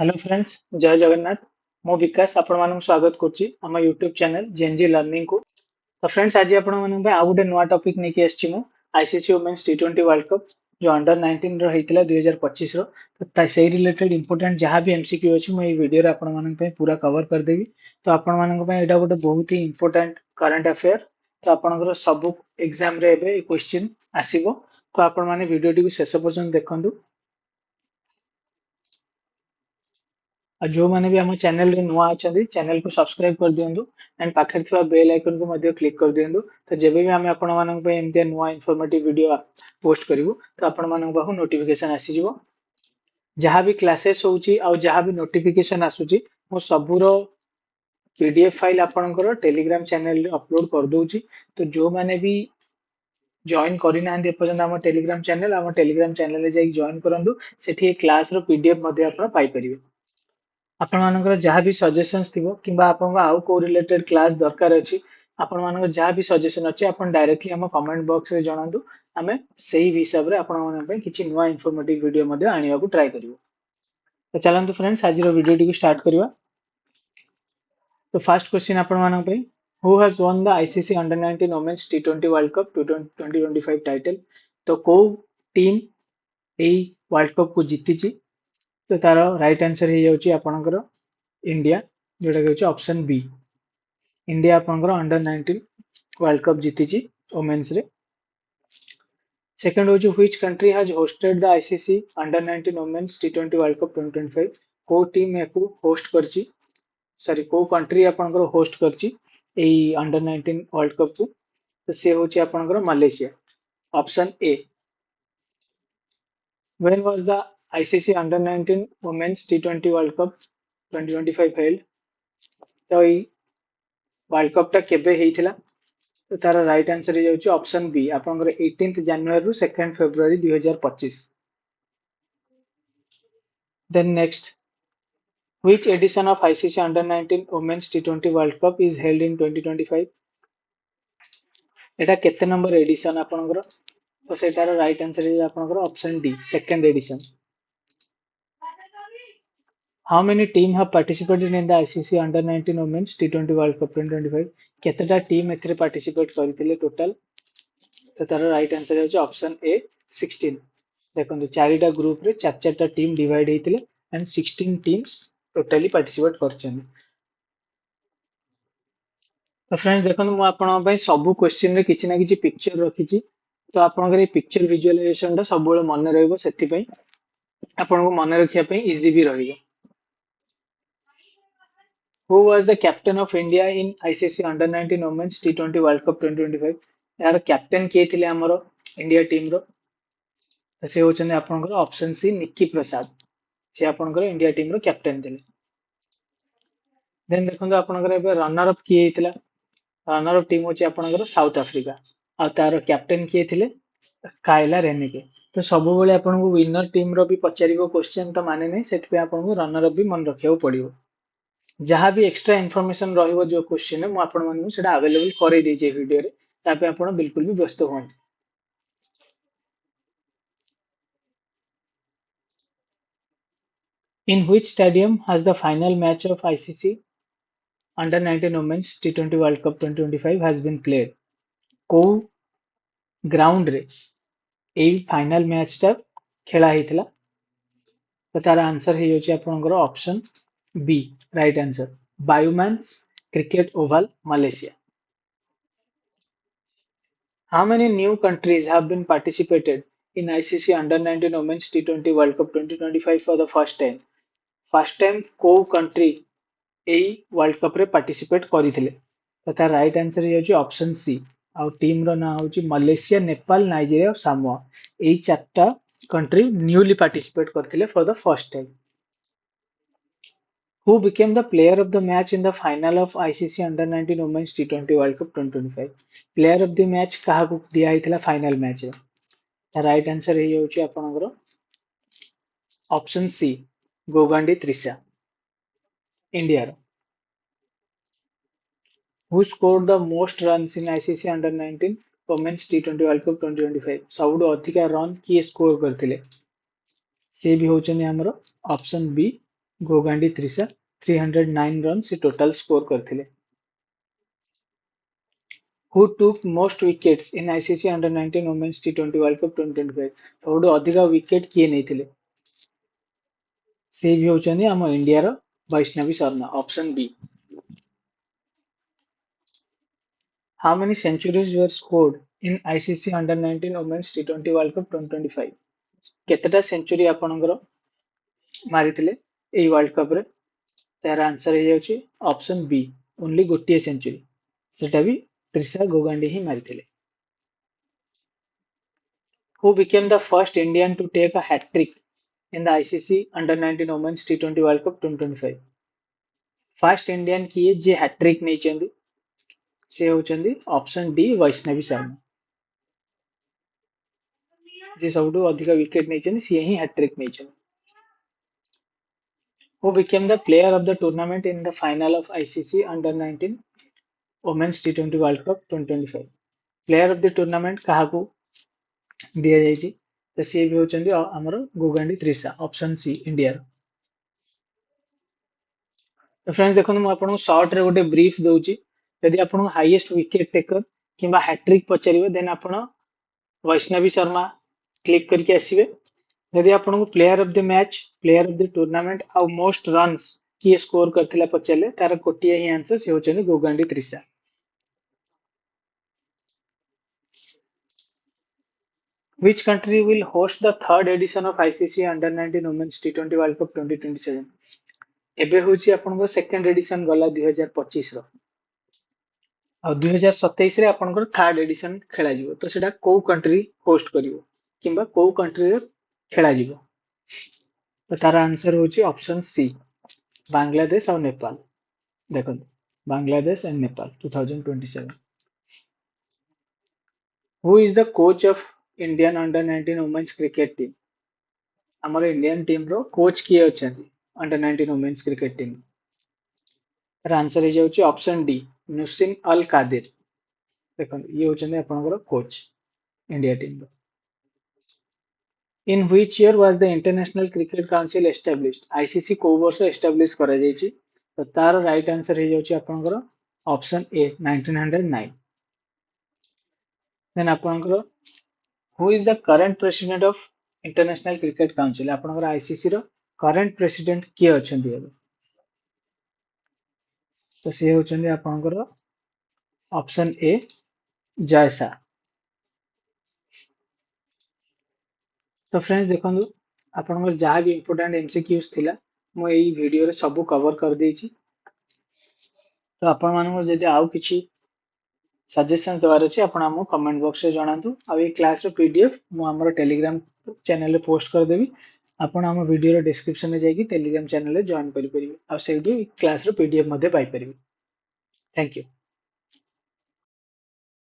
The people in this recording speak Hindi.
हेलो फ्रेंड्स, जय जगन्नाथ। मो विकास आपण मानक स्वागत करछि हम यूट्यूब चैनल जेएनजी लर्निंग को। तो फ्रेंड्स, आज आपण मानक आउ गोटे नुआ टॉपिक नेकी आछि मु आईसीसी वुमेन्स टी20 वर्ल्ड कप जो अंडर 19 रो हेतिला 2025 रो। तो सेही रिलेटेड इंपोर्टेंट जहां भी एमसीक्यू अछि मु ए वीडियो रे आपण मानक पे पूरा कवर कर देबी। तो आपण मानक पे एटा गोटे बहुत ही इंपोर्टेंट करंट अफेयर। तो आपनकर सब एग्जाम रे एबे क्वेश्चन आसीबो। तो आपण माने वीडियो टी शेष पर्यंत देखंतु। और जो मैंने भी हम चैनल रे नुआ अच्छा चैनल को सब्सक्राइब कर दियंतु एंड पाखर थिबा बेल आइकन को मध्य क्लिक कर दियंतु। तो जेबे भी हम आपण मानक पे एमते नुआ इन्फॉर्मेटिव वीडियो पोस्ट करिवु तो आपण मानक पाखु नोटिफिकेशन आसी जिवो। जहां भी क्लासेस होउची और जहां भी नोटिफिकेशन आसुची मो सबुरो पीडीएफ फाइल आपनकर टेलीग्राम चैनल रे अपलोड कर दोउची। तो जो माने भी जॉइन करि नांदी पर्यंत हम टेलीग्राम चैनल रे जाई जॉइन करंतु। सेठी क्लास रो पीडीएफ मध्ये आपण पाई परिबे। आपण मानकर जहां भी सजेशंस थिबो किबा आपन आउ को रिलेटेड क्लास दरकार अछि, आपण मानकर जहां भी सजेशन अछि आपण डायरेक्टली हम कमेंट बॉक्स रे जणांतु। हमें सही हिसाब रे आपण मानन पे किछि नुवा इन्फॉर्मेटिव वीडियो मध्ये आनिया को ट्राई करिवो। तो चलंतु फ्रेंड्स, आज रो वीडियो टी स्टार्ट करिवा। तो फर्स्ट क्वेश्चन आपण मानन पे, who has won the ICC under 19 women's टी20 वर्ल्ड कप 2025 टाइटल। तो को टीम एई वर्ल्ड कप को जीतिची। तो तार राइट आंसर हे जाउची आपनकर इंडिया, जोटा कि ऑप्शन बी। इंडिया आपनकर अंडर 19 वर्ल्ड कप जीतिची वुमेन्स रे। सेकंड होची which country has hosted the ICC under 19 women's टी20 वर्ल्ड कप 2025। को टीम याकू होस्ट करची, सॉरी को कंट्री आपनकर होस्ट करची एई अंडर 19 वर्ल्ड कप को। तो से होची आपनकर Malaysia, option A. When was the ICC Under 19 Women's T20 World Cup 2025 held? तो ये वर्ल्ड कप टा केबे हेइथिला? तो तार राइट आंसर हे जाउची ऑप्शन बी, आपनकर 18 जनवरी रु 2 फरवरी 2025। Then next, which edition of ICC Under 19 Women's T20 World Cup is held in 2025? एटा केते नंबर एडिशन आपनकर? तो सेटार राइट आंसर हे आपनकर option D, second edition. How many teams have participated in the ICC Under 19 Women's T20 World Cup 2025? केतेटा टीम एथिरे पार्टिसिपेट करथिले टोटल? तो तार राइट आंसर हे ऑप्शन ए, 16। देखंतु चारिटा ग्रुप रे चार चारटा टीम डिवाइड हेतिले एंड 16 टीम्स टोटली पार्टिसिपेट करछन। तो फ्रेंड्स देखंतु मु आपन पय सब क्वेश्चन रे किछि ना किछि पिक्चर रखिछि। तो आपनकर ए पिक्चर विजुअलाइजेशन टा सब बेले मन रहइबो, सेति पय आपन को मन रखिया पय इजी भी रहिबो। Who was the captain of India in ICC Under 19 Women's T20 World Cup 2025? यार कैप्टन किए थिले हमरो इंडिया टीम रो? तो से होचने आपनकर ऑप्शन सी, निक्की प्रसाद। से आपनकर इंडिया टीम रो कैप्टन थिले। देन देखंतु आपनकर एबे रनर अप किए हितला। रनर अप टीम होची आपनकर साउथ अफ्रीका आ तार कैप्टन किए थिले कायला रेनेके। तो सब बेले आपन को विनर टीम रो भी पचारिबो क्वेश्चन, तो माने नै सेति पे आपन को रनर अप भी मन रखियो पड़िबो। जहां भी एक्स्ट्रा इन्फॉर्मेशन रहिबो जो क्वेश्चन है मु आपण मानू सेटा अवेलेबल करे देजे वीडियो रे, तापे आपण बिल्कुल भी व्यस्त होन। In which stadium has the final match of ICC Under 19 Women's T20 World Cup 2025 has been played? को ग्राउंड रे एई फाइनल मैच टा खेला हितला? तो तार आंसर हे होची आपनकर option B, right answer, Bayuemas cricket oval, Malaysia. How many new countries have been participated in ICC Under 19 Women's T20 World Cup 2025 for the first time? First time को country एई वर्ल्ड कप रे पार्टिसिपेट करिथिले? तो तार राइट आंसर हे होची ऑप्शन सी, आ टीम रो ना होची मलेशिया, नेपाल, नाइजीरिया और सामोआ। एई चारटा कंट्री न्यूली पार्टिसिपेट करथिले for the first time. Who became the player of the match in the final of ICC Under 19 Women's T20 World Cup 2025? Player of the match काहा को दिया हितला फाइनल मैच रे? राइट आंसर हे होची आपनकर option C, Gongadi Trisha, India रो। Who scored the most runs in ICC Under 19 Women's T20 World Cup 2025? सबुठु अधिका रन किए स्कोर करथिले? से भी होचने हमरो ऑप्शन बी, गोगांडी त्रिशा 309 रन से टोटल स्कोर करथिले। Who took most wickets in ICC Under-19 Women's T20 World Cup 2025? सबुठु अधिक विकेट किए नेइथिले? से भी होचंदी हम इंडिया रो Vaishnavi Sharma, option B. How many centuries were scored in ICC Under-19 Women's T20 World Cup 2025? केतेटा century आपनकर मारिथिले एई वर्ल्ड कप रे? तार आंसर हे जाउची ऑप्शन बी, ओनली गोटिए सेंचुरी, सेटा भी त्रिशा गोगांडी ही मारिथिले। Who became the first Indian to take a hat-trick in the ICC Under-19 Women's T20 World Cup 2025? First Indian किए जे हैट्रिक नहीं से होचंदी ऑप्शन डी वैष्णवी शर्मा, जे सबुठु अधिक विकेट नहीं सी ही हैट्रिक नहीं। Who became the player of the tournament in the final of ICC Under-19 Women's T20 World Cup 2025? Player of the tournament काहाकू दिया जायछि तो सी भी होचंदी हमर Gongadi Trisha, option C India. तो फ्रेंड्स देखो मैं आपको शॉर्ट रे गोटे ब्रीफ दउची, यदि आपको हाईएस्ट विकेट टेकर किंबा हैट्रिक पचारिबे देन आपण वैष्णवी शर्मा क्लिक करके आसीबे। यदि आपको player of the match, player of the tournament आ मोस्ट रन्स किए स्कोर करथिला पचारले तार कोटिया ही आंसर से होचंदी गोगांडी Trisha. Which country will host the third edition of ICC Under-19 Women's T20 World Cup 2027? एबे होची आपनको सेकंड एडिशन गला 2025 रो आ 2027 रे आपनको थर्ड एडिशन खेला जिवो, तो सेटा को कंट्री होस्ट करिवो किंबा को कंट्री रे खेला जिवो? तो तार आंसर होची ऑप्शन सी, बांग्लादेश और नेपाल। देखो Bangladesh and Nepal 2027। Who is the coach of Indian Under-19 Women's Cricket Team? हमर इंडियन टीम रो कोच किए अछंती अंडर-19 वुमेन्स क्रिकेट टीम? तार आंसर हे जाउची ऑप्शन डी, नुसिन अल कादिर। देखो ये होचंदी आपनकर कोच इंडिया टीम रो। In which year was the International Cricket Council established? ICC को वर्ष एस्टैब्लिश करा जायछि? तो तार राइट आंसर हे जाउची आपनकर ऑप्शन ए, 1909। देन आपनकर who is the current president of International Cricket Council? आपनकर आईसीसी रो करंट प्रेसिडेंट किए अछंती अब? तो से होचंदी आपनकर ऑप्शन ए, जयसा। तो फ्रेंड्स देखंतु आपनकर जहाँ भी इंपोर्टेंट एमसीक्यूज थिला मो एई वीडियो रे सब कवर कर देछि। तो आपण मानकर जदि आउ किछि सजेशन देवार अछि आपण हमो कमेंट बॉक्स रे जणांतु। आ ए क्लास रो पीडीएफ मो हमर टेलीग्राम चैनल रे पोस्ट कर देबी, आपण हम वीडियो रो डिस्क्रिप्शन में जाई टेलीग्राम चैनल रे जॉइन करि परिबे आ से क्लास रो पीडीएफ मध्ये पाई परिबे। Thank you.